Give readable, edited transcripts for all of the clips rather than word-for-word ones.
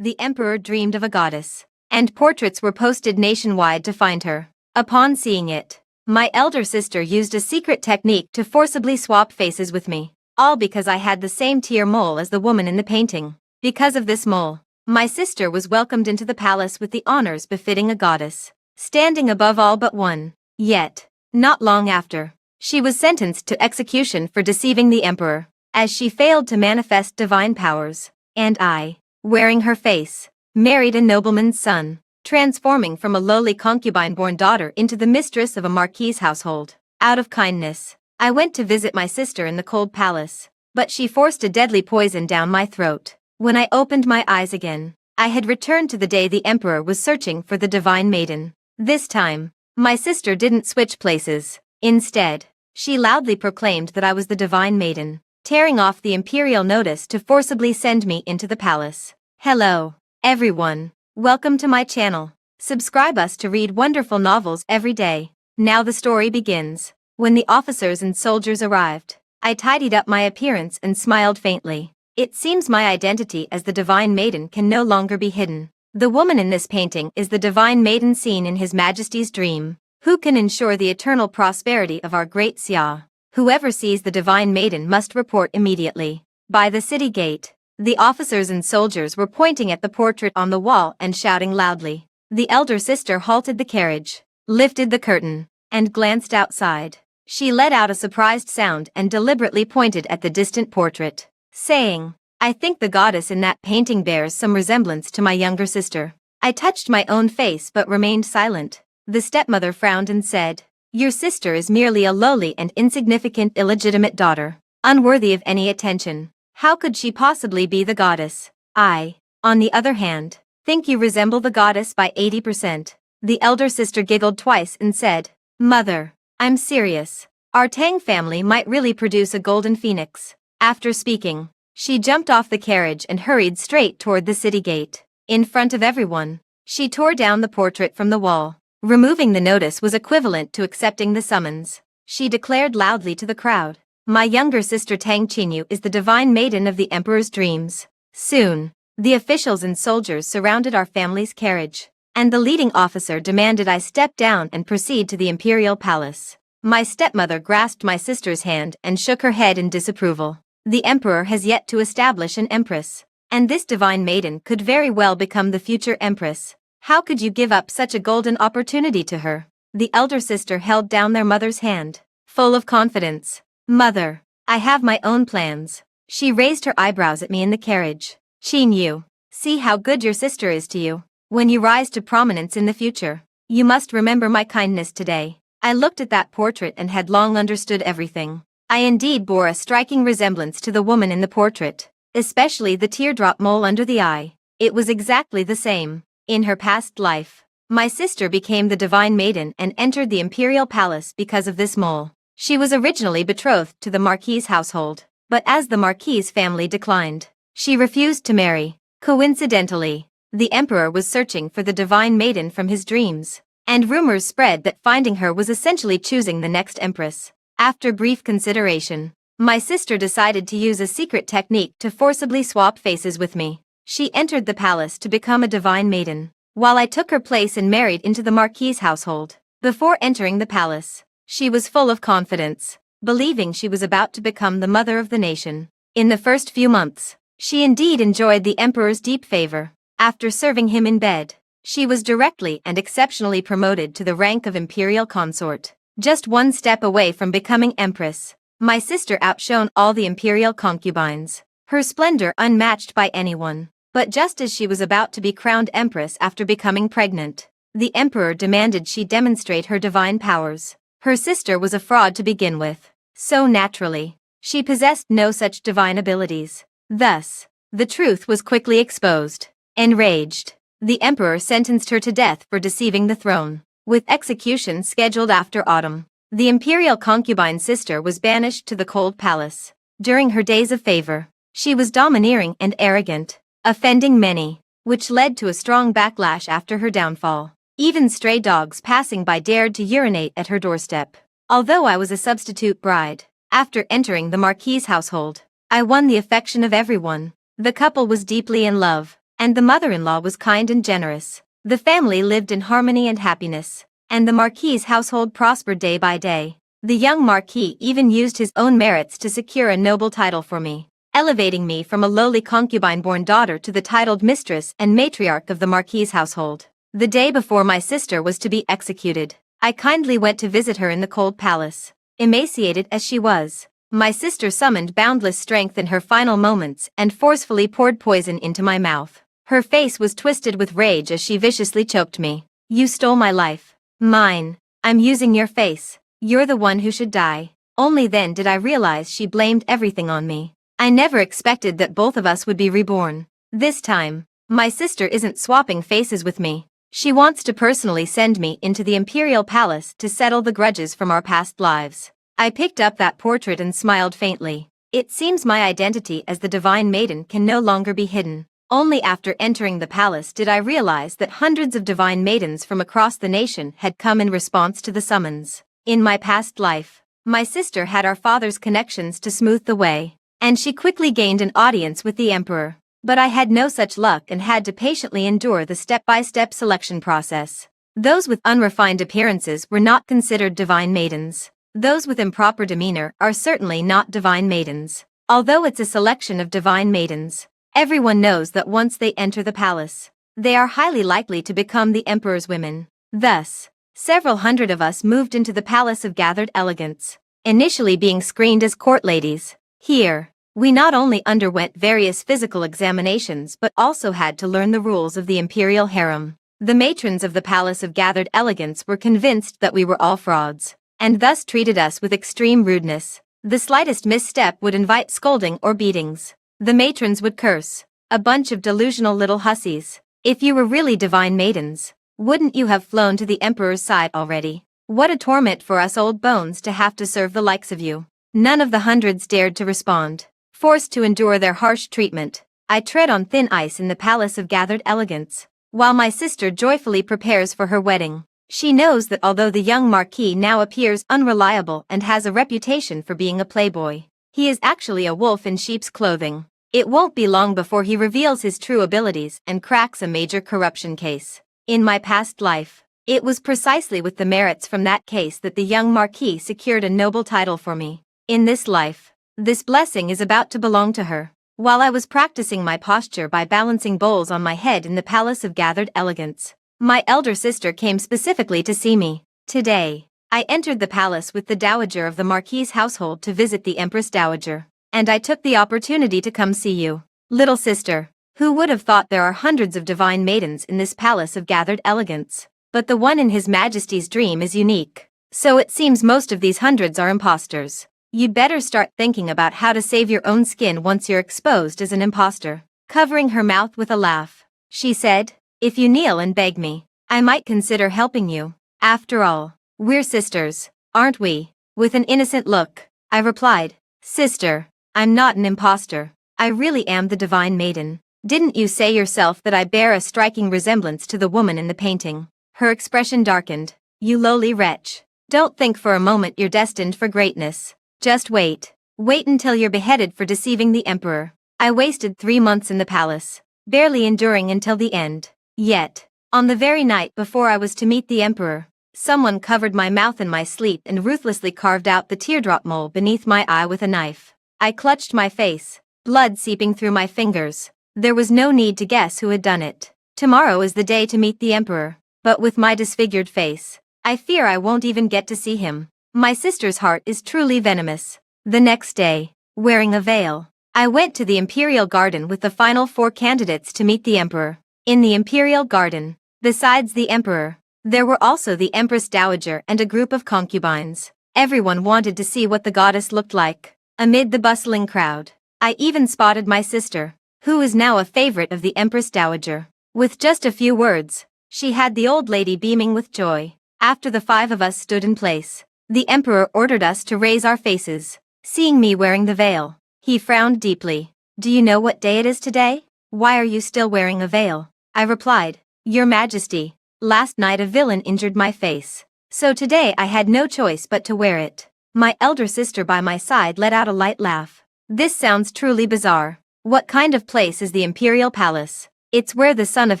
the emperor dreamed of a goddess, and portraits were posted nationwide to find her. Upon seeing it, my elder sister used a secret technique to forcibly swap faces with me, all because I had the same tear mole as the woman in the painting. Because of this mole, my sister was welcomed into the palace with the honors befitting a goddess, standing above all but one. Yet, not long after, she was sentenced to execution for deceiving the emperor, as she failed to manifest divine powers, and I, wearing her face, married a nobleman's son, transforming from a lowly concubine-born daughter into the mistress of a marquis's household. Out of kindness, I went to visit my sister in the cold palace, but she forced a deadly poison down my throat. When I opened my eyes again, I had returned to the day the emperor was searching for the divine maiden. This time, my sister didn't switch places. Instead, she loudly proclaimed that I was the divine maiden, tearing off the imperial notice to forcibly send me into the palace. Hello, everyone. Welcome to my channel. Subscribe us to read wonderful novels every day. Now the story begins. When the officers and soldiers arrived, I tidied up my appearance and smiled faintly. It seems my identity as the divine maiden can no longer be hidden. The woman in this painting is the divine maiden seen in His Majesty's dream, who can ensure the eternal prosperity of our great Xia. Whoever sees the divine maiden must report immediately. By the city gate, the officers and soldiers were pointing at the portrait on the wall and shouting loudly. The elder sister halted the carriage, lifted the curtain, and glanced outside. She let out a surprised sound and deliberately pointed at the distant portrait, saying, "I think the goddess in that painting bears some resemblance to my younger sister." I touched my own face but remained silent. The stepmother frowned and said, "Your sister is merely a lowly and insignificant illegitimate daughter, unworthy of any attention. How could she possibly be the goddess? I, on the other hand, think you resemble the goddess by 80%. The elder sister giggled twice and said, "Mother, I'm serious. Our Tang family might really produce a golden phoenix." After speaking, she jumped off the carriage and hurried straight toward the city gate. In front of everyone, she tore down the portrait from the wall. Removing the notice was equivalent to accepting the summons. She declared loudly to the crowd, "My younger sister Tang Qinyu is the divine maiden of the emperor's dreams." Soon, the officials and soldiers surrounded our family's carriage, and the leading officer demanded I step down and proceed to the imperial palace. My stepmother grasped my sister's hand and shook her head in disapproval. The emperor has yet to establish an empress, and this divine maiden could very well become the future empress. How could you give up such a golden opportunity to her? The elder sister held down their mother's hand, full of confidence. "Mother, I have my own plans." She raised her eyebrows at me in the carriage. "Qin Yu, see how good your sister is to you. When you rise to prominence in the future, you must remember my kindness today." I looked at that portrait and had long understood everything. I indeed bore a striking resemblance to the woman in the portrait, especially the teardrop mole under the eye. It was exactly the same. In her past life, my sister became the divine maiden and entered the imperial palace because of this mole. She was originally betrothed to the marquis's household, but as the marquis's family declined, she refused to marry. Coincidentally, the emperor was searching for the divine maiden from his dreams, and rumors spread that finding her was essentially choosing the next empress. After brief consideration, my sister decided to use a secret technique to forcibly swap faces with me. She entered the palace to become a divine maiden, while I took her place and married into the marquis's household. Before entering the palace, she was full of confidence, believing she was about to become the mother of the nation. In the first few months, she indeed enjoyed the emperor's deep favor. After serving him in bed, she was directly and exceptionally promoted to the rank of imperial consort. Just one step away from becoming empress, my sister outshone all the imperial concubines, her splendor unmatched by anyone. But just as she was about to be crowned empress after becoming pregnant, the emperor demanded she demonstrate her divine powers. Her sister was a fraud to begin with, so naturally, she possessed no such divine abilities. Thus, the truth was quickly exposed. Enraged, the emperor sentenced her to death for deceiving the throne. With execution scheduled after autumn, the imperial concubine sister was banished to the cold palace. During her days of favor, she was domineering and arrogant, offending many, which led to a strong backlash after her downfall. Even stray dogs passing by dared to urinate at her doorstep. Although I was a substitute bride, after entering the marquis's household, I won the affection of everyone. The couple was deeply in love, and the mother-in-law was kind and generous. The family lived in harmony and happiness, and the Marquis's household prospered day by day. The young Marquis even used his own merits to secure a noble title for me, elevating me from a lowly concubine-born daughter to the titled mistress and matriarch of the Marquis's household. The day before my sister was to be executed, I kindly went to visit her in the cold palace. Emaciated as she was, my sister summoned boundless strength in her final moments and forcefully poured poison into my mouth. Her face was twisted with rage as she viciously choked me. "You stole my life. Mine. I'm using your face. You're the one who should die." Only then did I realize she blamed everything on me. I never expected that both of us would be reborn. This time, my sister isn't swapping faces with me. She wants to personally send me into the imperial palace to settle the grudges from our past lives. I picked up that portrait and smiled faintly. It seems my identity as the Divine Maiden can no longer be hidden. Only after entering the palace did I realize that hundreds of Divine Maidens from across the nation had come in response to the summons. In my past life, my sister had our father's connections to smooth the way, and she quickly gained an audience with the emperor. But I had no such luck and had to patiently endure the step-by-step selection process. Those with unrefined appearances were not considered Divine Maidens. Those with improper demeanor are certainly not Divine Maidens. Although it's a selection of Divine Maidens, everyone knows that once they enter the palace, they are highly likely to become the emperor's women. Thus, several hundred of us moved into the Palace of Gathered Elegance, initially being screened as court ladies. Here, we not only underwent various physical examinations but also had to learn the rules of the imperial harem. The matrons of the Palace of Gathered Elegance were convinced that we were all frauds, and thus treated us with extreme rudeness. The slightest misstep would invite scolding or beatings. The matrons would curse, "A bunch of delusional little hussies. If you were really Divine Maidens, wouldn't you have flown to the emperor's side already? What a torment for us old bones to have to serve the likes of you." None of the hundreds dared to respond. Forced to endure their harsh treatment, I tread on thin ice in the Palace of Gathered Elegance, while my sister joyfully prepares for her wedding. She knows that although the young Marquis now appears unreliable and has a reputation for being a playboy, he is actually a wolf in sheep's clothing. It won't be long before he reveals his true abilities and cracks a major corruption case. In my past life, it was precisely with the merits from that case that the young Marquis secured a noble title for me. In this life, this blessing is about to belong to her. While I was practicing my posture by balancing bowls on my head in the Palace of Gathered Elegance, my elder sister came specifically to see me. Today, I entered the palace with the dowager of the Marquis's household to visit the Empress Dowager, and I took the opportunity to come see you. Little sister, who would have thought there are hundreds of Divine Maidens in this Palace of Gathered Elegance? But the one in His Majesty's dream is unique. So it seems most of these hundreds are imposters. You'd better start thinking about how to save your own skin once you're exposed as an imposter. Covering her mouth with a laugh, she said, "If you kneel and beg me, I might consider helping you. After all, we're sisters, aren't we?" With an innocent look, I replied, "Sister, I'm not an imposter. I really am the Divine Maiden. Didn't you say yourself that I bear a striking resemblance to the woman in the painting?" Her expression darkened. "You lowly wretch. Don't think for a moment you're destined for greatness. Just wait. Wait until you're beheaded for deceiving the emperor." I wasted 3 months in the palace, barely enduring until the end. Yet, on the very night before I was to meet the emperor, someone covered my mouth in my sleep and ruthlessly carved out the teardrop mole beneath my eye with a knife. I clutched my face, blood seeping through my fingers. There was no need to guess who had done it. Tomorrow is the day to meet the emperor, but with my disfigured face, I fear I won't even get to see him. My sister's heart is truly venomous. The next day, wearing a veil, I went to the Imperial Garden with the final 4 candidates to meet the emperor. In the Imperial Garden, besides the emperor, there were also the Empress Dowager and a group of concubines. Everyone wanted to see what the goddess looked like. Amid the bustling crowd, I even spotted my sister, who is now a favorite of the Empress Dowager. With just a few words, she had the old lady beaming with joy. After the 5 of us stood in place, the emperor ordered us to raise our faces. Seeing me wearing the veil, he frowned deeply. "Do you know what day it is today? Why are you still wearing a veil?" I replied, "Your Majesty, last night a villain injured my face, so today I had no choice but to wear it." My elder sister by my side let out a light laugh. "This sounds truly bizarre. What kind of place is the Imperial Palace?" It's where the Son of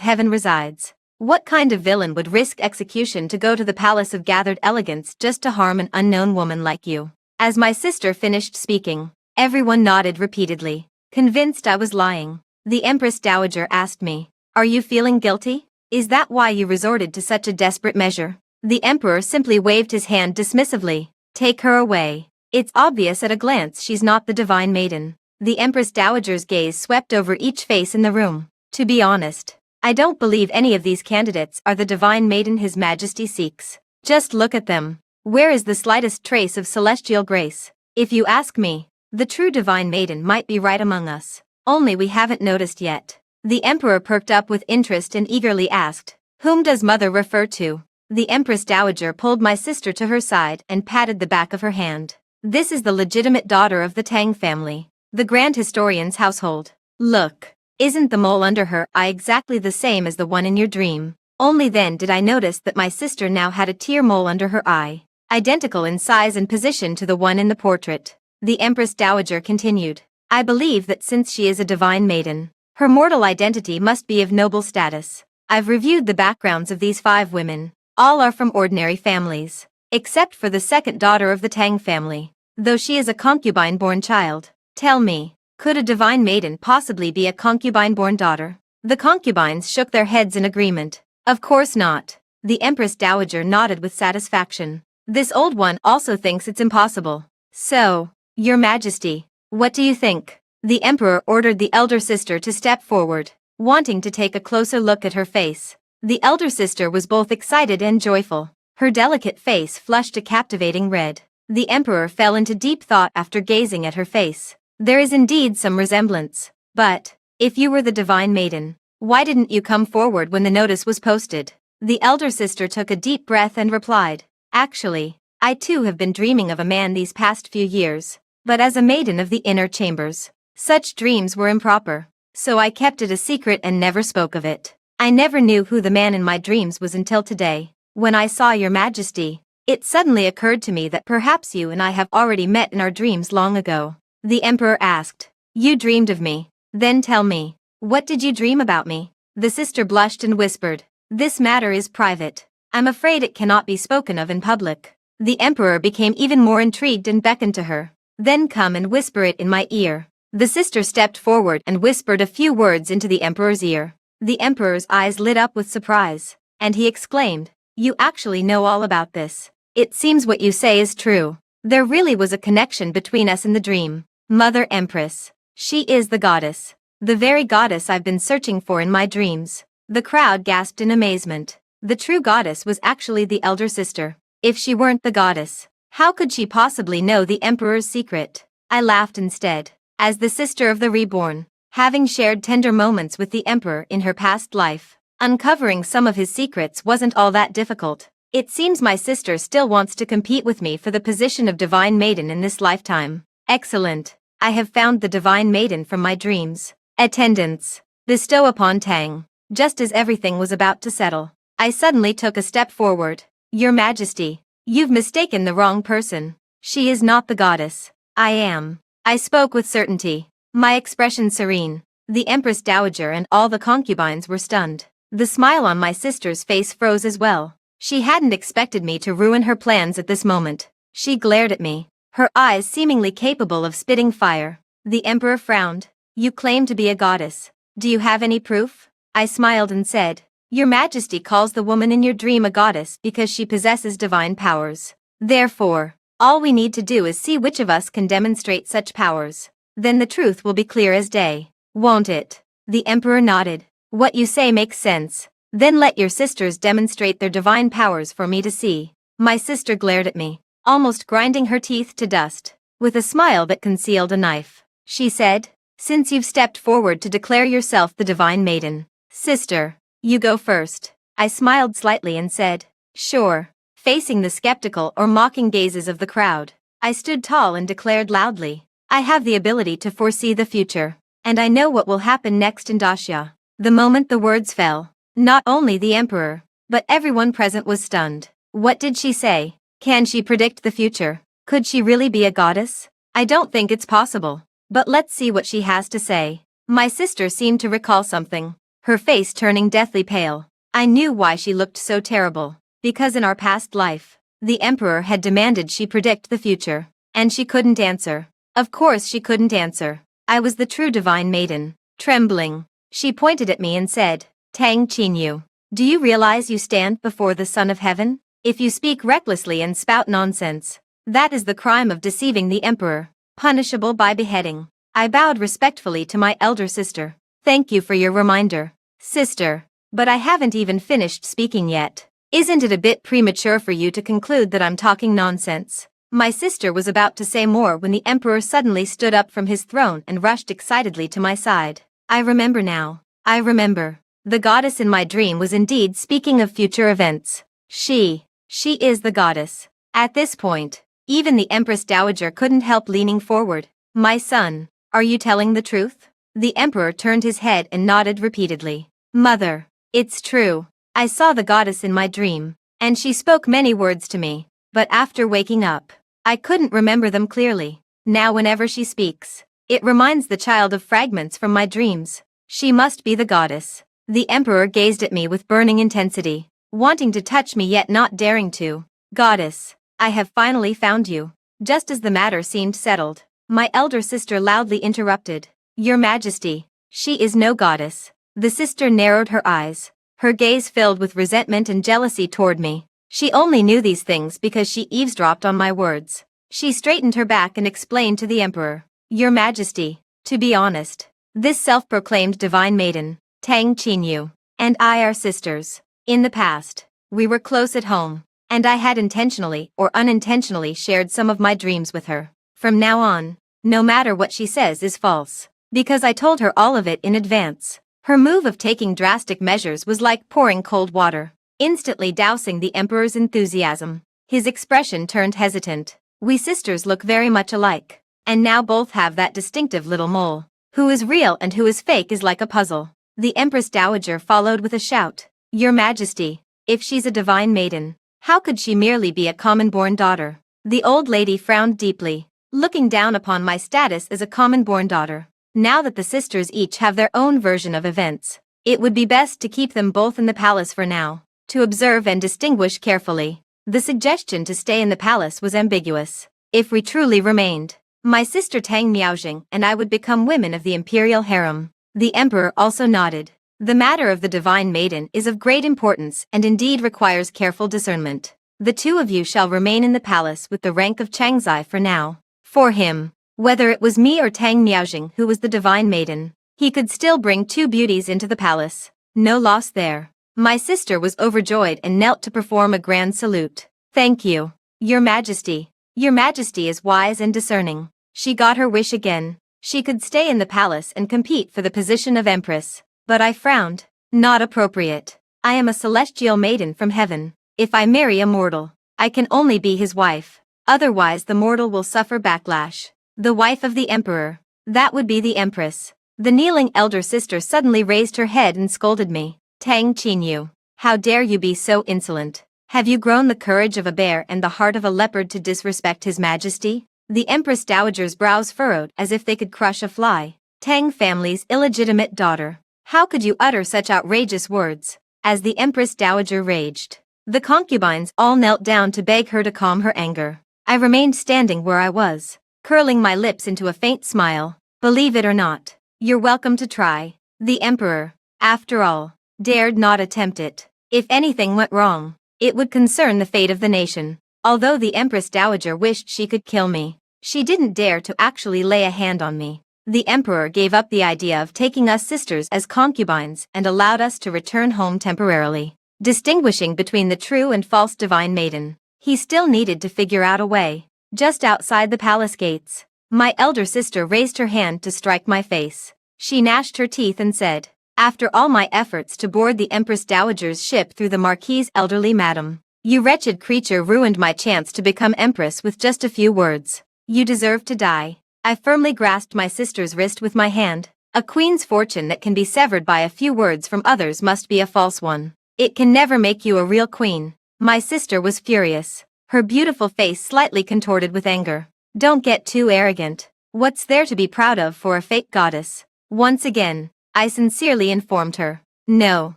Heaven resides. What kind of villain would risk execution to go to the palace of gathered elegance just to harm an unknown woman like you? As my sister finished speaking, everyone nodded repeatedly, convinced I was lying. The Empress Dowager asked me, "Are you feeling guilty? Is that why you resorted to such a desperate measure?" The Emperor simply waved his hand dismissively. "Take her away. It's obvious at a glance she's not the Divine Maiden." The Empress Dowager's gaze swept over each face in the room. To be honest, I don't believe any of these candidates are the Divine Maiden His Majesty seeks. Just look at them. Where is the slightest trace of celestial grace? If you ask me, the true Divine Maiden might be right among us. Only we haven't noticed yet. The Emperor perked up with interest and eagerly asked, "Whom does Mother refer to?" The Empress Dowager pulled my sister to her side and patted the back of her hand. "This is the legitimate daughter of the Tang family, the Grand Historian's household. Look, isn't the mole under her eye exactly the same as the one in your dream?" Only then did I notice that my sister now had a tear mole under her eye, identical in size and position to the one in the portrait. The Empress Dowager continued, "I believe that since she is a Divine Maiden, her mortal identity must be of noble status. I've reviewed the backgrounds of these 5 women. All are from ordinary families, except for the second daughter of the Tang family, though she is a concubine-born child. Tell me, could a Divine Maiden possibly be a concubine-born daughter?" The concubines shook their heads in agreement. "Of course not." The Empress Dowager nodded with satisfaction. "This old one also thinks it's impossible. So, Your Majesty, what do you think?" The Emperor ordered the elder sister to step forward, wanting to take a closer look at her face. The elder sister was both excited and joyful. Her delicate face flushed a captivating red. The Emperor fell into deep thought after gazing at her face. There is indeed some resemblance. But, if you were the Divine Maiden, why didn't you come forward when the notice was posted? The elder sister took a deep breath and replied, "Actually, I too have been dreaming of a man these past few years, but as a maiden of the inner chambers, such dreams were improper, so I kept it a secret and never spoke of it. I never knew who the man in my dreams was until today. When I saw Your Majesty, it suddenly occurred to me that perhaps you and I have already met in our dreams long ago." The Emperor asked, "You dreamed of me? Then tell me, what did you dream about me?" The sister blushed and whispered, "This matter is private. I'm afraid it cannot be spoken of in public." The Emperor became even more intrigued and beckoned to her. "Then come and whisper it in my ear." The sister stepped forward and whispered a few words into the Emperor's ear. The Emperor's eyes lit up with surprise, and he exclaimed, "You actually know all about this. It seems what you say is true. There really was a connection between us in the dream. Mother Empress. She is the goddess. The very goddess I've been searching for in my dreams." The crowd gasped in amazement. The true goddess was actually the elder sister. If she weren't the goddess, how could she possibly know the Emperor's secret? I laughed instead. As the sister of the Reborn, having shared tender moments with the Emperor in her past life, uncovering some of his secrets wasn't all that difficult. It seems my sister still wants to compete with me for the position of Divine Maiden in this lifetime. Excellent. I have found the Divine Maiden from my dreams. Attendance. Bestow upon Tang. Just as everything was about to settle, I suddenly took a step forward. "Your Majesty, you've mistaken the wrong person. She is not the goddess. I am." I spoke with certainty, my expression serene. The Empress Dowager and all the concubines were stunned. The smile on my sister's face froze as well. She hadn't expected me to ruin her plans at this moment. She glared at me, her eyes seemingly capable of spitting fire. The Emperor frowned. "You claim to be a goddess. Do you have any proof?" I smiled and said, "Your Majesty calls the woman in your dream a goddess because she possesses divine powers. Therefore, all we need to do is see which of us can demonstrate such powers. Then the truth will be clear as day, won't it?" The Emperor nodded. "What you say makes sense. Then let your sisters demonstrate their divine powers for me to see." My sister glared at me, almost grinding her teeth to dust. With a smile that concealed a knife, she said, "Since you've stepped forward to declare yourself the Divine Maiden, sister, you go first." I smiled slightly and said, "Sure." Facing the skeptical or mocking gazes of the crowd, I stood tall and declared loudly, "I have the ability to foresee the future, and I know what will happen next in Dacia." The moment the words fell, not only the Emperor, but everyone present was stunned. What did she say? Can she predict the future? Could she really be a goddess? I don't think it's possible. But let's see what she has to say. My sister seemed to recall something. her face turning deathly pale. I knew why she looked so terrible. Because in our past life, the Emperor had demanded she predict the future. And she couldn't answer. Of course she couldn't answer. I was the true divine maiden. Trembling, she pointed at me and said, Tang Qinyu, do you realize you stand before the Son of Heaven? If you speak recklessly and spout nonsense, that is the crime of deceiving the Emperor, punishable by beheading. I bowed respectfully to my elder sister. Thank you for your reminder, sister, but I haven't even finished speaking yet. Isn't it a bit premature for you to conclude that I'm talking nonsense? My sister was about to say more when the Emperor suddenly stood up from his throne and rushed excitedly to my side. I remember now. I remember. The goddess in my dream was indeed speaking of future events. She is the goddess. At this point, even the Empress Dowager couldn't help leaning forward. My son, are you telling the truth? The Emperor turned his head and nodded repeatedly. Mother, it's true. I saw the goddess in my dream, and she spoke many words to me, but after waking up, I couldn't remember them clearly. Now whenever she speaks, it reminds the child of fragments from my dreams. She must be the goddess. The Emperor gazed at me with burning intensity, wanting to touch me yet not daring to. Goddess, I have finally found you. Just as the matter seemed settled, my elder sister loudly interrupted. Your Majesty, she is no goddess. The sister narrowed her eyes, her gaze filled with resentment and jealousy toward me. She only knew these things because she eavesdropped on my words. She straightened her back and explained to the Emperor. Your Majesty, to be honest, this self-proclaimed divine maiden, Tang Qinyu, and I are sisters. In the past, we were close at home, and I had intentionally or unintentionally shared some of my dreams with her. From now on, no matter what she says is false, because I told her all of it in advance. Her move of taking drastic measures was like pouring cold water, instantly dousing the Emperor's enthusiasm. His expression turned hesitant. We sisters look very much alike, and now both have that distinctive little mole. Who is real and who is fake is like a puzzle. The Empress Dowager followed with a shout. Your Majesty, if she's a divine maiden, how could she merely be a common-born daughter? The old lady frowned deeply, looking down upon my status as a common-born daughter. Now that the sisters each have their own version of events, it would be best to keep them both in the palace for now, to observe and distinguish carefully. The suggestion to stay in the palace was ambiguous. If we truly remained, my sister Tang Miaojing and I would become women of the imperial harem. The Emperor also nodded. The matter of the divine maiden is of great importance and indeed requires careful discernment. The two of you shall remain in the palace with the rank of Changzai for now. For him, whether it was me or Tang Miaojing who was the divine maiden, he could still bring two beauties into the palace. No loss there. My sister was overjoyed and knelt to perform a grand salute. Thank you, Your Majesty. Your Majesty is wise and discerning. She got her wish again. She could stay in the palace and compete for the position of Empress. But I frowned. Not appropriate. I am a celestial maiden from heaven. If I marry a mortal, I can only be his wife. Otherwise the mortal will suffer backlash. The wife of the Emperor. That would be the Empress. The kneeling elder sister suddenly raised her head and scolded me. Tang Qinyu, how dare you be so insolent? Have you grown the courage of a bear and the heart of a leopard to disrespect His Majesty? The Empress Dowager's brows furrowed as if they could crush a fly. Tang family's illegitimate daughter. How could you utter such outrageous words? As the Empress Dowager raged, the concubines all knelt down to beg her to calm her anger. I remained standing where I was, curling my lips into a faint smile. Believe it or not, you're welcome to try. The Emperor, after all, dared not attempt it. If anything went wrong, it would concern the fate of the nation. Although the Empress Dowager wished she could kill me, she didn't dare to actually lay a hand on me. The Emperor gave up the idea of taking us sisters as concubines and allowed us to return home temporarily. Distinguishing between the true and false divine maiden, he still needed to figure out a way. Just outside the palace gates, my elder sister raised her hand to strike my face. She gnashed her teeth and said, after all my efforts to board the Empress Dowager's ship through the Marquis's elderly madam, you wretched creature ruined my chance to become Empress with just a few words. You deserve to die. I firmly grasped my sister's wrist with my hand. A queen's fortune that can be severed by a few words from others must be a false one. It can never make you a real queen. My sister was furious, her beautiful face slightly contorted with anger. Don't get too arrogant. What's there to be proud of for a fake goddess? Once again, I sincerely informed her. No,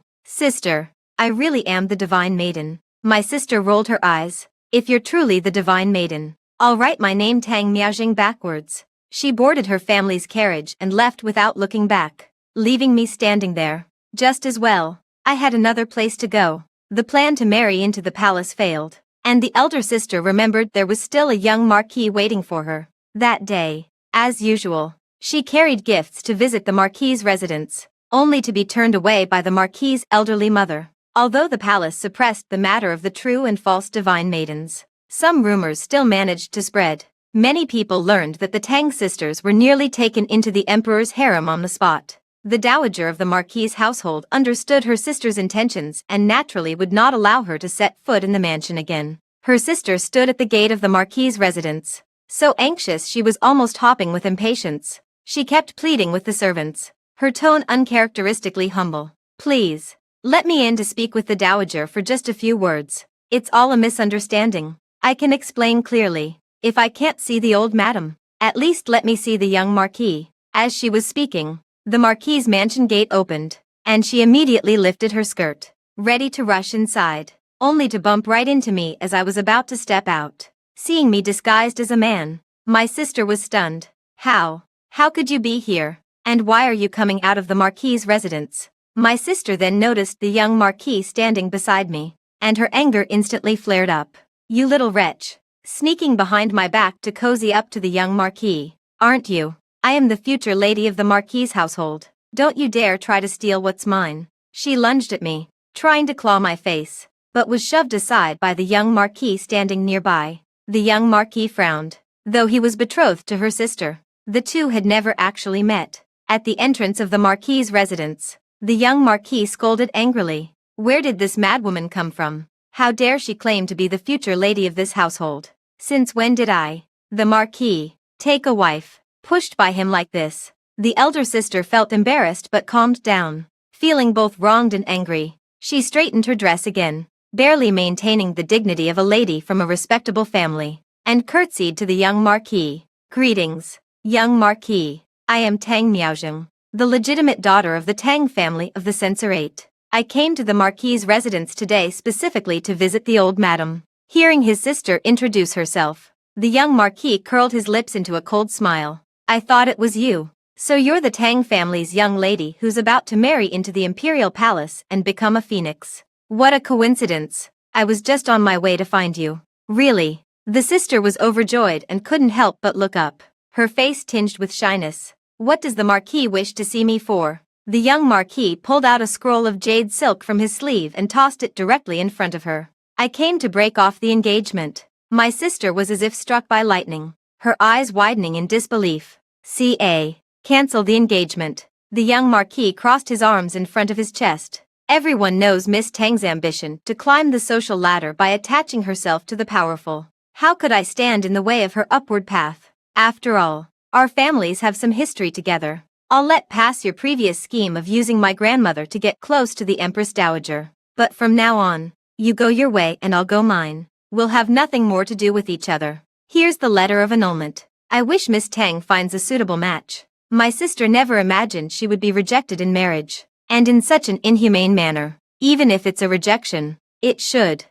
sister, I really am the divine maiden. My sister rolled her eyes. If you're truly the divine maiden, I'll write my name Tang Miaojing backwards. She boarded her family's carriage and left without looking back, leaving me standing there. Just as well, I had another place to go. The plan to marry into the palace failed, and the elder sister remembered there was still a young marquis waiting for her. That day, as usual, she carried gifts to visit the marquis's residence, only to be turned away by the marquis's elderly mother. Although the palace suppressed the matter of the true and false divine maidens, some rumors still managed to spread. Many people learned that the Tang sisters were nearly taken into the emperor's harem on the spot. The dowager of the marquis's household understood her sister's intentions and naturally would not allow her to set foot in the mansion again. Her sister stood at the gate of the marquis's residence, so anxious she was almost hopping with impatience. She kept pleading with the servants, her tone uncharacteristically humble. "Please, let me in to speak with the dowager for just a few words. It's all a misunderstanding. I can explain clearly. If I can't see the old madam, at least let me see the young marquis." As she was speaking, the marquis's mansion gate opened, and she immediately lifted her skirt, ready to rush inside, only to bump right into me as I was about to step out. Seeing me disguised as a man, my sister was stunned. How could you be here? And why are you coming out of the marquis's residence?" My sister then noticed the young marquis standing beside me, and her anger instantly flared up. "You little wretch, sneaking behind my back to cozy up to the young marquis, aren't you? I am the future lady of the marquis's household. Don't you dare try to steal what's mine." She lunged at me, trying to claw my face, but was shoved aside by the young marquis standing nearby. The young marquis frowned, though he was betrothed to her sister. The two had never actually met. At the entrance of the marquis's residence, the young marquis scolded angrily. Where did this madwoman come from? How dare she claim to be the future lady of this household? Since when did I, the marquis, take a wife? Pushed by him like this, the elder sister felt embarrassed but calmed down. Feeling both wronged and angry, she straightened her dress again, barely maintaining the dignity of a lady from a respectable family, and curtsied to the young marquis. "Greetings, young marquis. I am Tang Miaojing, the legitimate daughter of the Tang family of the censorate. I came to the marquis's residence today specifically to visit the old madam." Hearing his sister introduce herself, the young marquis curled his lips into a cold smile. "I thought it was you. So you're the Tang family's young lady who's about to marry into the imperial palace and become a phoenix. What a coincidence. I was just on my way to find you." "Really?" The sister was overjoyed and couldn't help but look up, her face tinged with shyness. "What does the marquis wish to see me for?" The young marquis pulled out a scroll of jade silk from his sleeve and tossed it directly in front of her. "I came to break off the engagement." My sister was as if struck by lightning, her eyes widening in disbelief. Cancel the engagement." The young marquis crossed his arms in front of his chest. "Everyone knows Miss Tang's ambition to climb the social ladder by attaching herself to the powerful. How could I stand in the way of her upward path? After all, our families have some history together. I'll let pass your previous scheme of using my grandmother to get close to the Empress Dowager. But from now on, you go your way and I'll go mine. We'll have nothing more to do with each other. Here's the letter of annulment. I wish Miss Tang finds a suitable match." My sister never imagined she would be rejected in marriage, and in such an inhumane manner. Even if it's a rejection, it should.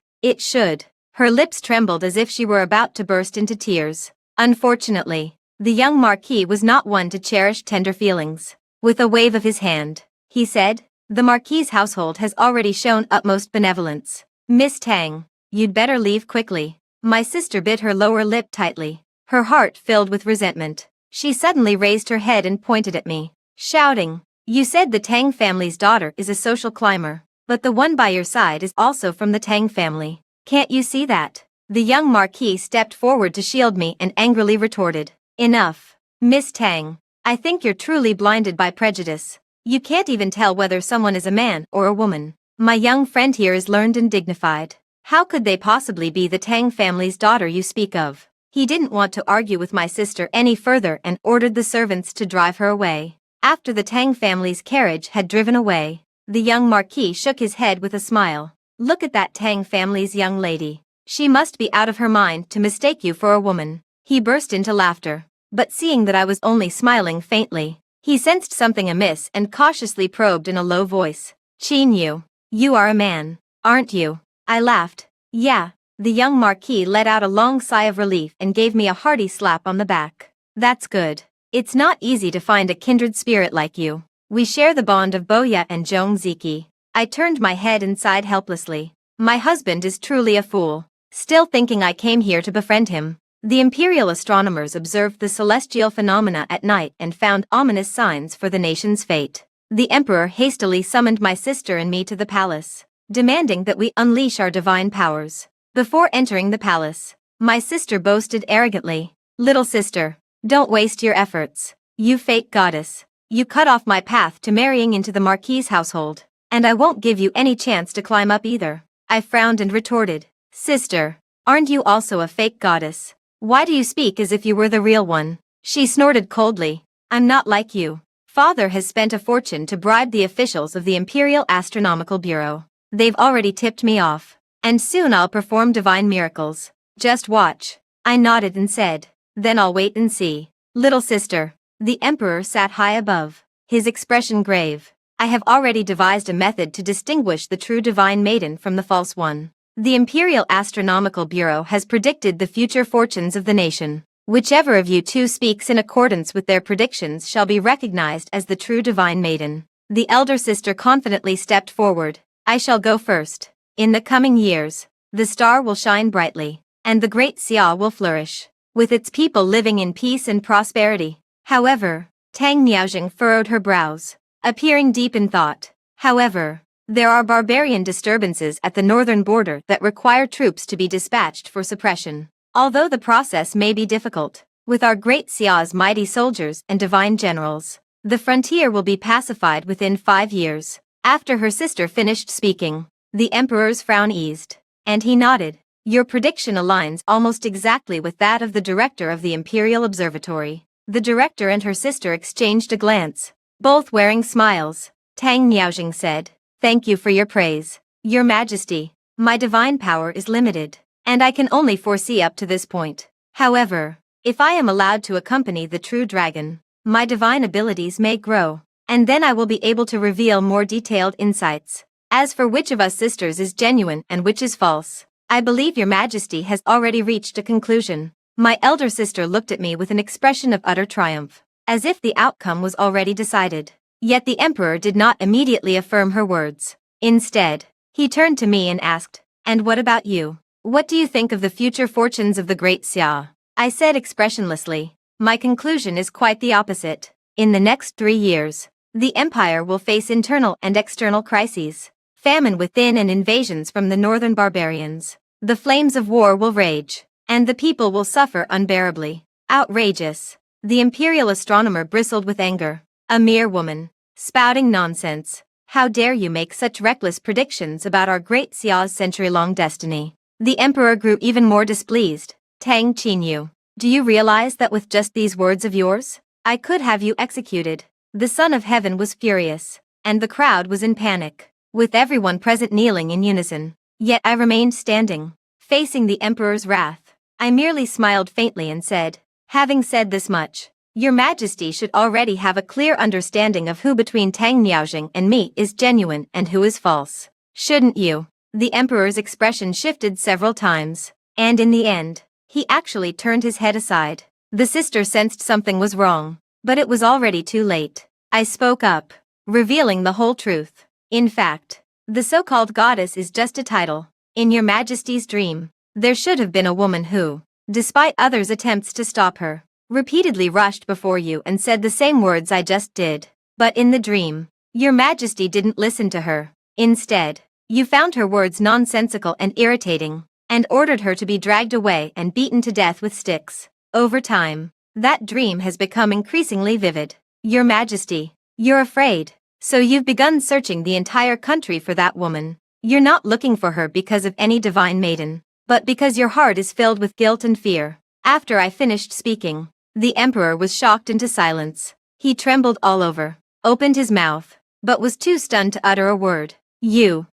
Her lips trembled as if she were about to burst into tears. Unfortunately, the young marquis was not one to cherish tender feelings. With a wave of his hand, he said, "The marquis's household has already shown utmost benevolence. Miss Tang, you'd better leave quickly." My sister bit her lower lip tightly, her heart filled with resentment. She suddenly raised her head and pointed at me, shouting, "You said the Tang family's daughter is a social climber, but the one by your side is also from the Tang family. Can't you see that?" The young marquis stepped forward to shield me and angrily retorted, "Enough. Miss Tang, I think you're truly blinded by prejudice. You can't even tell whether someone is a man or a woman. My young friend here is learned and dignified. How could they possibly be the Tang family's daughter you speak of?" He didn't want to argue with my sister any further and ordered the servants to drive her away. After the Tang family's carriage had driven away, the young marquis shook his head with a smile. "Look at that Tang family's young lady. She must be out of her mind to mistake you for a woman." He burst into laughter, but seeing that I was only smiling faintly, he sensed something amiss and cautiously probed in a low voice, Qin Yu, you are a man, aren't you? I laughed. Yeah. The young Marquis let out a long sigh of relief and gave me a hearty slap on the back. That's good. It's not easy to find a kindred spirit like you. We share the bond of Boya and Zhong Ziki. I turned my head and sighed helplessly. My husband is truly a fool, still thinking I came here to befriend him. The imperial astronomers observed the celestial phenomena at night and found ominous signs for the nation's fate. The emperor hastily summoned my sister and me to the palace, demanding that we unleash our divine powers. Before entering the palace, my sister boasted arrogantly, "Little sister, don't waste your efforts. You fake goddess. You cut off my path to marrying into the Marquis' household, and I won't give you any chance to climb up either." I frowned and retorted, "Sister, aren't you also a fake goddess? Why do you speak as if you were the real one?" She snorted coldly, "I'm not like you. Father has spent a fortune to bribe the officials of the Imperial Astronomical Bureau. They've already tipped me off. And soon I'll perform divine miracles. Just watch." I nodded and said, "Then I'll wait and see." Little sister. The emperor sat high above, his expression grave. "I have already devised a method to distinguish the true divine maiden from the false one. The Imperial Astronomical Bureau has predicted the future fortunes of the nation. Whichever of you two speaks in accordance with their predictions shall be recognized as the true divine maiden." The elder sister confidently stepped forward. "I shall go first. In the coming years, the star will shine brightly, and the great Xia will flourish, with its people living in peace and prosperity." However, Tang Niaojing furrowed her brows, appearing deep in thought. "However, there are barbarian disturbances at the northern border that require troops to be dispatched for suppression. Although the process may be difficult, with our great Xia's mighty soldiers and divine generals, the frontier will be pacified within 5 years." After her sister finished speaking, the emperor's frown eased, and he nodded. "Your prediction aligns almost exactly with that of the director of the Imperial Observatory." The director and her sister exchanged a glance, both wearing smiles. Tang Niaojing said, "Thank you for your praise, Your Majesty. My divine power is limited, and I can only foresee up to this point. However, if I am allowed to accompany the true dragon, my divine abilities may grow, and then I will be able to reveal more detailed insights. As for which of us sisters is genuine and which is false, I believe Your Majesty has already reached a conclusion." My elder sister looked at me with an expression of utter triumph, as if the outcome was already decided. Yet the emperor did not immediately affirm her words. Instead, he turned to me and asked, "And what about you? What do you think of the future fortunes of the great Xia?" I said expressionlessly, "My conclusion is quite the opposite. In the next 3 years, the empire will face internal and external crises. Famine within and invasions from the northern barbarians. The flames of war will rage, and the people will suffer unbearably." Outrageous. The imperial astronomer bristled with anger. "A mere woman, spouting nonsense. How dare you make such reckless predictions about our great Xia's century-long destiny?" The emperor grew even more displeased. "Tang Qinyu, do you realize that with just these words of yours, I could have you executed?" The Son of Heaven was furious, and the crowd was in panic, with everyone present kneeling in unison. Yet I remained standing, facing the emperor's wrath. I merely smiled faintly and said, "Having said this much, Your Majesty should already have a clear understanding of who between Tang Niaojing and me is genuine and who is false. Shouldn't you?" The emperor's expression shifted several times, and in the end, he actually turned his head aside. The sister sensed something was wrong, but it was already too late. I spoke up, revealing the whole truth. "In fact, the so-called goddess is just a title. In Your Majesty's dream, there should have been a woman who, despite others' attempts to stop her, repeatedly rushed before you and said the same words I just did. But in the dream, Your Majesty didn't listen to her. Instead, you found her words nonsensical and irritating, and ordered her to be dragged away and beaten to death with sticks. Over time, that dream has become increasingly vivid. Your Majesty, you're afraid. So you've begun searching the entire country for that woman. You're not looking for her because of any divine maiden, but because your heart is filled with guilt and fear." After I finished speaking, the emperor was shocked into silence. He trembled all over, opened his mouth, but was too stunned to utter a word. You.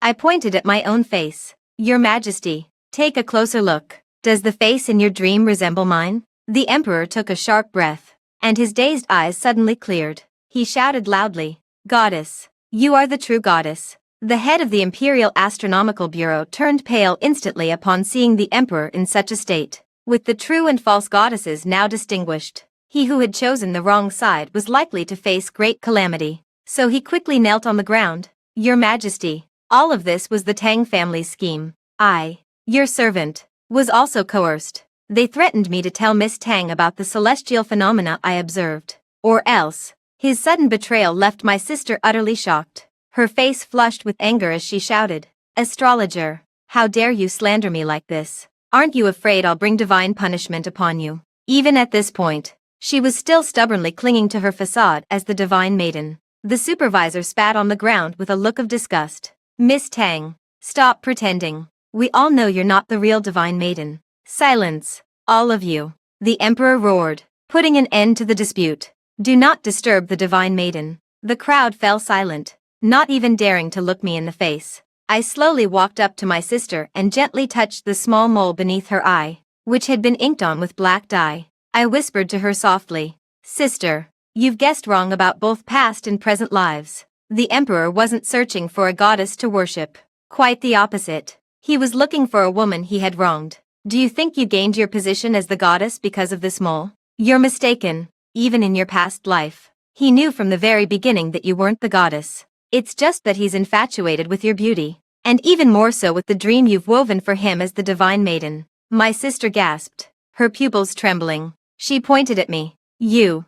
I pointed at my own face. "Your Majesty, take a closer look. Does the face in your dream resemble mine?" The emperor took a sharp breath, and his dazed eyes suddenly cleared. He shouted loudly, "Goddess, You are the true goddess. The head of the Imperial Astronomical Bureau turned pale instantly upon seeing the emperor in such a state. With the true and false goddesses now distinguished, he who had chosen the wrong side was likely to face great calamity. So he quickly knelt on the ground. Your Majesty, all of this was the Tang family's scheme. I, your servant, was also coerced. They threatened me to tell Miss Tang about the celestial phenomena I observed. Or else. His sudden betrayal left my sister utterly shocked. Her face flushed with anger as she shouted, "Astrologer, how dare you slander me like this? Aren't you afraid I'll bring divine punishment upon you?" Even at this point, she was still stubbornly clinging to her facade as the divine maiden. The supervisor spat on the ground with a look of disgust. "Miss Tang, stop pretending. We all know you're not the real divine maiden." "Silence, all of you," the emperor roared, putting an end to the dispute. "Do not disturb the divine maiden." The crowd fell silent, not even daring to look me in the face. I slowly walked up to my sister and gently touched the small mole beneath her eye, which had been inked on with black dye. I whispered to her softly, "Sister, you've guessed wrong about both past and present lives. The emperor wasn't searching for a goddess to worship. Quite the opposite. He was looking for a woman he had wronged. Do you think you gained your position as the goddess because of this mole? You're mistaken. Even in your past life, he knew from the very beginning that you weren't the goddess. It's just that he's infatuated with your beauty, and even more so with the dream you've woven for him as the divine maiden." My sister gasped, her pupils trembling. She pointed at me. You've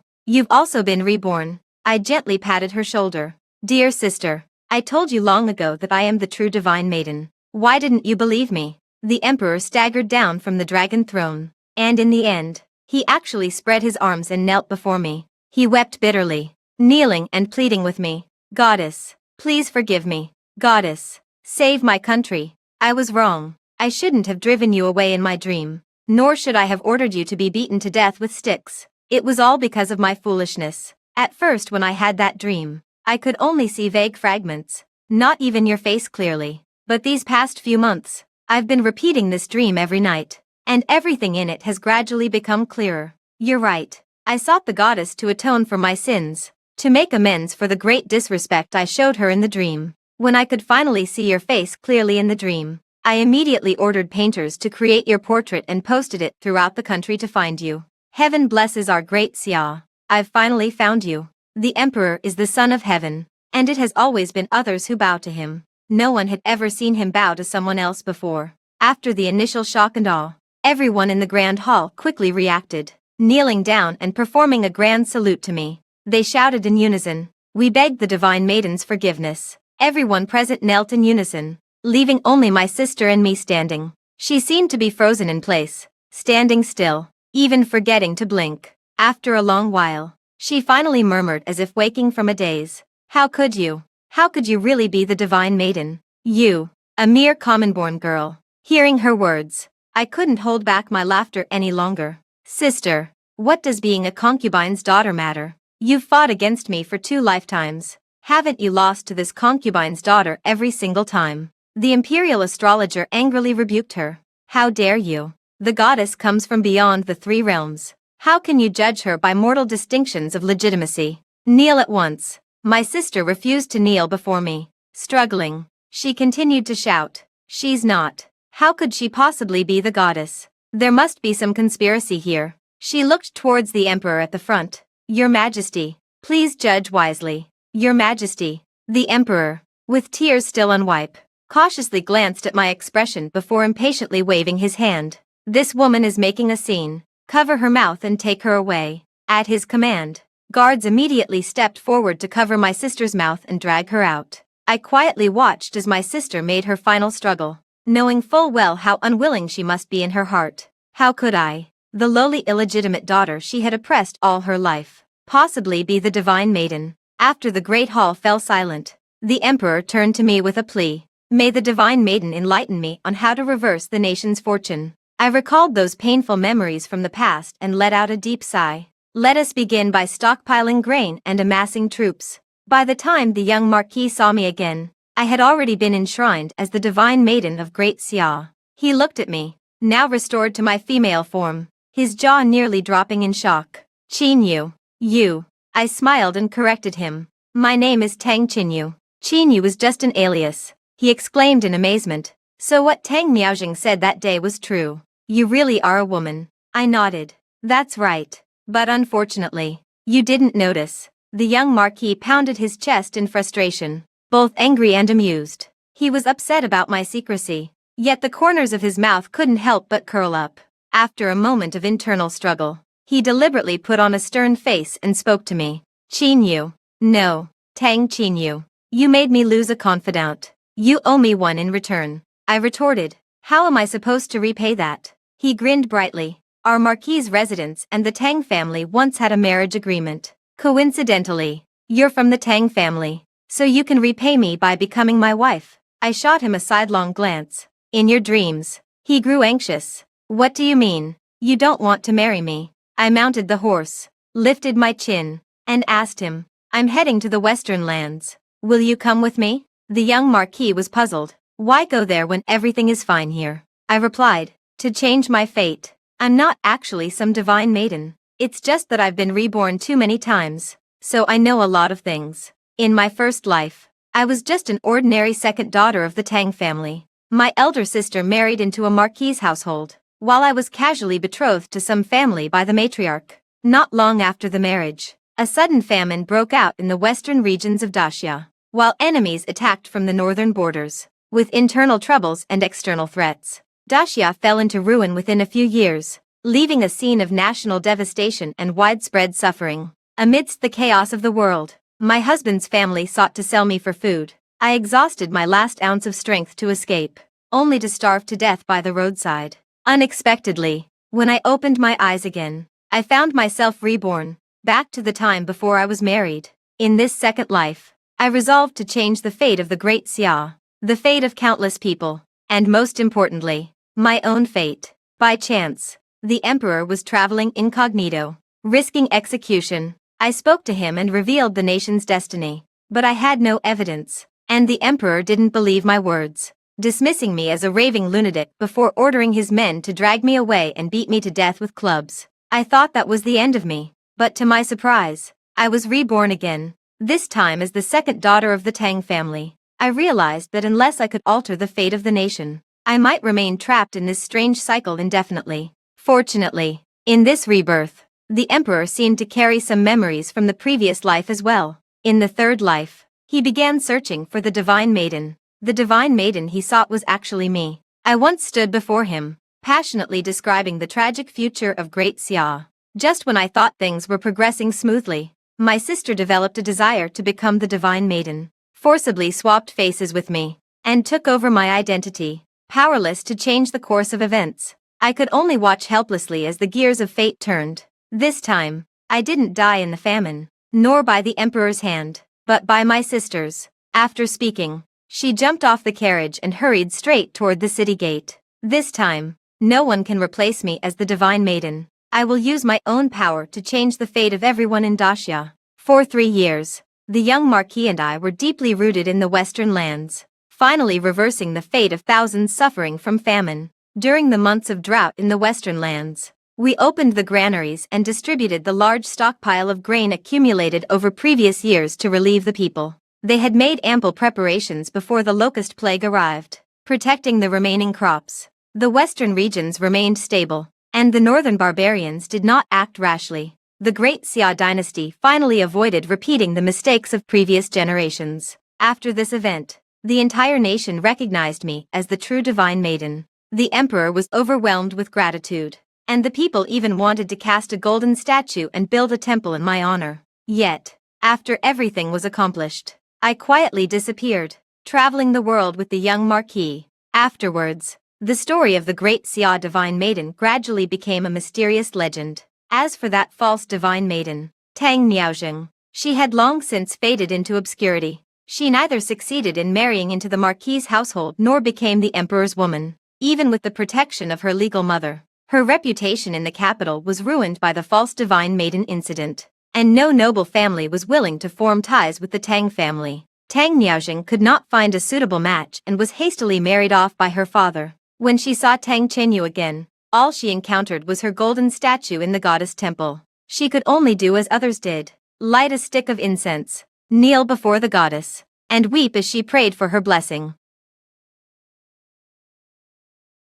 also been reborn." I gently patted her shoulder. "Dear sister, I told you long ago that I am the true divine maiden. Why didn't you believe me?" The emperor staggered down from the dragon throne, and in the end, he actually spread his arms and knelt before me. He wept bitterly, kneeling and pleading with me. "Goddess, please forgive me. Goddess, save my country. I was wrong. I shouldn't have driven you away in my dream, nor should I have ordered you to be beaten to death with sticks. It was all because of my foolishness. At first when I had that dream, I could only see vague fragments, not even your face clearly. But these past few months, I've been repeating this dream every night, and everything in it has gradually become clearer. You're right. I sought the goddess to atone for my sins, to make amends for the great disrespect I showed her in the dream. When I could finally see your face clearly in the dream, I immediately ordered painters to create your portrait and posted it throughout the country to find you. Heaven blesses our great Xia. I've finally found you. The emperor is the son of heaven, and it has always been others who bow to him. No one had ever seen him bow to someone else before. After the initial shock and awe, everyone in the grand hall quickly reacted, kneeling down and performing a grand salute to me. They shouted in unison, "We beg the divine maiden's forgiveness." Everyone present knelt in unison, leaving only my sister and me standing. She seemed to be frozen in place, standing still, even forgetting to blink. After a long while, she finally murmured as if waking from a daze, "How could you? How could you really be the divine maiden? You, a mere common-born girl." Hearing her words, I couldn't hold back my laughter any longer. "Sister, what does being a concubine's daughter matter? You've fought against me for 2 lifetimes. Haven't you lost to this concubine's daughter every single time?" The imperial astrologer angrily rebuked her. "How dare you? The goddess comes from beyond the 3 realms. How can you judge her by mortal distinctions of legitimacy? Kneel at once." My sister refused to kneel before me. Struggling, she continued to shout, "She's not. How could she possibly be the goddess? There must be some conspiracy here." She looked towards the emperor at the front. "Your Majesty, please judge wisely." "Your Majesty." The emperor, with tears still unwiped, cautiously glanced at my expression before impatiently waving his hand. "This woman is making a scene. Cover her mouth and take her away." At his command, guards immediately stepped forward to cover my sister's mouth and drag her out. I quietly watched as my sister made her final struggle, knowing full well how unwilling she must be in her heart. How could I, the lowly illegitimate daughter she had oppressed all her life, possibly be the divine maiden? After the great hall fell silent, the emperor turned to me with a plea. "May the divine maiden enlighten me on how to reverse the nation's fortune." I recalled those painful memories from the past and let out a deep sigh. "Let us begin by stockpiling grain and amassing troops." By the time the young marquis saw me again, I had already been enshrined as the divine maiden of Great Xia. He looked at me, now restored to my female form, his jaw nearly dropping in shock. "Qin Yu." "You." I smiled and corrected him. "My name is Tang Qinyu." Qin Yu was just an alias, he exclaimed in amazement. So what Tang Miaojing said that day was true. You really are a woman. I nodded. That's right. But unfortunately, you didn't notice. The young Marquis pounded his chest in frustration, both angry and amused. He was upset about my secrecy, yet the corners of his mouth couldn't help but curl up. After a moment of internal struggle, he deliberately put on a stern face and spoke to me. Qin Yu. No, Tang Qin Yu. You made me lose a confidant. You owe me one in return. I retorted. How am I supposed to repay that? He grinned brightly. Our Marquis' residence and the Tang family once had a marriage agreement. Coincidentally, you're from the Tang family, so you can repay me by becoming my wife. I shot him a sidelong glance. In your dreams. He grew anxious. What do you mean? You don't want to marry me? I mounted the horse, lifted my chin, and asked him. I'm heading to the Western lands. Will you come with me? The young Marquis was puzzled. Why go there when everything is fine here? I replied. To change my fate. I'm not actually some divine maiden. It's just that I've been reborn too many times, so I know a lot of things. In my first life, I was just an ordinary second daughter of the Tang family. My elder sister married into a Marquis' household, while I was casually betrothed to some family by the matriarch. Not long after the marriage, a sudden famine broke out in the western regions of Daxia, while enemies attacked from the northern borders. With internal troubles and external threats, Daxia fell into ruin within a few years, leaving a scene of national devastation and widespread suffering. Amidst the chaos of the world, my husband's family sought to sell me for food. I exhausted my last ounce of strength to escape, only to starve to death by the roadside. Unexpectedly, when I opened my eyes again, I found myself reborn, back to the time before I was married. In this second life, I resolved to change the fate of the great Xia, the fate of countless people, and most importantly, my own fate. By chance, the emperor was traveling incognito, risking execution. I spoke to him and revealed the nation's destiny, but I had no evidence, and the emperor didn't believe my words, dismissing me as a raving lunatic before ordering his men to drag me away and beat me to death with clubs. I thought that was the end of me, but to my surprise, I was reborn again, this time as the second daughter of the Tang family. I realized that unless I could alter the fate of the nation, I might remain trapped in this strange cycle indefinitely. Fortunately, in this rebirth, the emperor seemed to carry some memories from the previous life as well. In the third life, he began searching for the divine maiden. The divine maiden he sought was actually me. I once stood before him, passionately describing the tragic future of Great Xia. Just when I thought things were progressing smoothly, my sister developed a desire to become the divine maiden, forcibly swapped faces with me, and took over my identity. Powerless to change the course of events, I could only watch helplessly as the gears of fate turned. This time, I didn't die in the famine, nor by the emperor's hand, but by my sister's. After speaking, she jumped off the carriage and hurried straight toward the city gate. This time, no one can replace me as the divine maiden. I will use my own power to change the fate of everyone in Daxia. For 3 years, the young Marquis and I were deeply rooted in the western lands, finally reversing the fate of thousands suffering from famine. During the months of drought in the western lands, we opened the granaries and distributed the large stockpile of grain accumulated over previous years to relieve the people. They had made ample preparations before the locust plague arrived, protecting the remaining crops. The western regions remained stable, and the northern barbarians did not act rashly. The Great Xia dynasty finally avoided repeating the mistakes of previous generations. After this event, the entire nation recognized me as the true divine maiden. The emperor was overwhelmed with gratitude, and the people even wanted to cast a golden statue and build a temple in my honor. Yet, after everything was accomplished, I quietly disappeared, traveling the world with the young Marquis. Afterwards, the story of the Great Xia divine maiden gradually became a mysterious legend. As for that false divine maiden, Tang Miaojing, she had long since faded into obscurity. She neither succeeded in marrying into the Marquis' household nor became the emperor's woman. Even with the protection of her legal mother, her reputation in the capital was ruined by the false divine maiden incident, and no noble family was willing to form ties with the Tang family. Tang Miaojing could not find a suitable match and was hastily married off by her father. When she saw Tang Chenyu again, all she encountered was her golden statue in the goddess temple. She could only do as others did, light a stick of incense, kneel before the goddess, and weep as she prayed for her blessing.